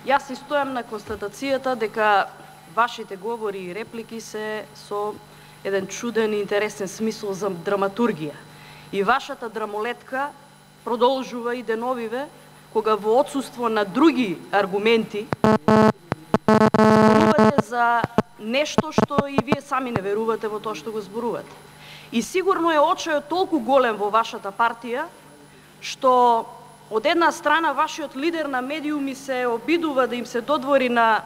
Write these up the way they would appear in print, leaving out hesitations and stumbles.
Јас си стојам на констатацијата дека вашите говори и реплики се со еден чуден и интересен смисол за драматургија. И вашата драмолетка продолжува и деновиве, кога во отсуство на други аргументи зборувате за нешто што и вие сами не верувате во тоа што го зборувате. И сигурно е очајот толку голем во вашата партија, што од една страна вашиот лидер на медиуми се обидува да им се додвори на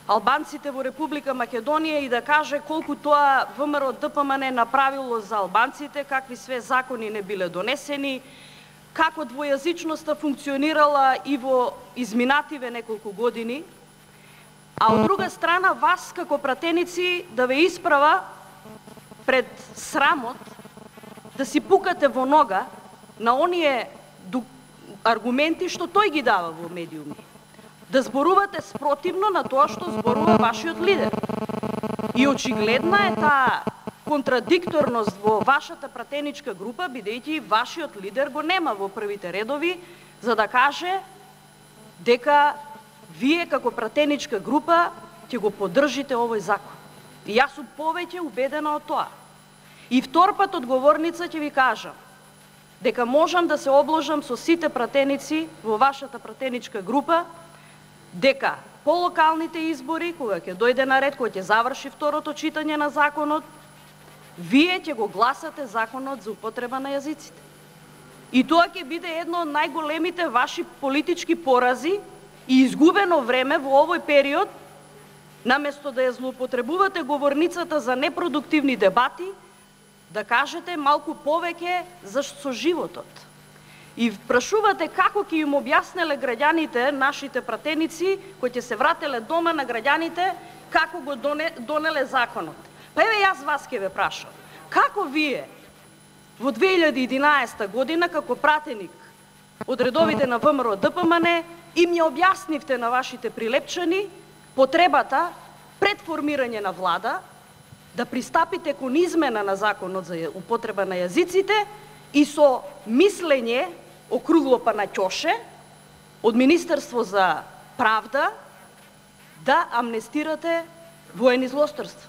албанците во Република Македонија и да каже колку тоа ВМРО ДПМН направило за албанците, какви све закони не биле донесени, како двојазичноста функционирала и во изминативе неколку години, а од друга страна вас како пратеници да ве исправа пред срамот да си пукате во нога на оние аргументи што тој ги дава во медиуми. Да зборувате спротивно на тоа што зборува вашиот лидер. И очигледна е таа контрадикторност во вашата пратеничка група, бидејќи вашиот лидер го нема во првите редови, за да каже дека вие како пратеничка група ќе го поддржите овој закон. И јас сум повеќе убедена од тоа. И втор пат од говорница ќе ви кажам дека можам да се обложам со сите пратеници во вашата пратеничка група, дека по локалните избори, кога ќе дојде на ред, кога ќе заврши второто читање на законот, вие ќе го гласате законот за употреба на јазиците. И тоа ќе биде едно од најголемите ваши политички порази и изгубено време во овој период, наместо да ја злоупотребувате говорницата за непродуктивни дебати, да кажете малку повеќе со животот. И прашувате како ќе им објаснеле граѓаните, нашите пратеници, кои ќе се врателе дома на граѓаните, како го донеле законот. Па еве јас вас ќе ве прашам, како вие во 2011 година како пратеник од редовите на ВМРО ДПМН им ја објаснивте на вашите прилепчани потребата пред формирање на влада да пристапите кон измена на законот за употреба на јазиците и со мислење округло па на ќоше од Министерство за правда да амнестирате воени злосторства.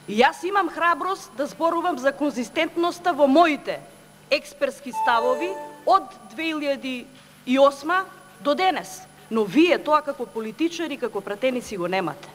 И јас имам храброст да зборувам за конзистентноста во моите експертски ставови од 2008 до денес. Но вие тоа како политичари, како пратеници го немате.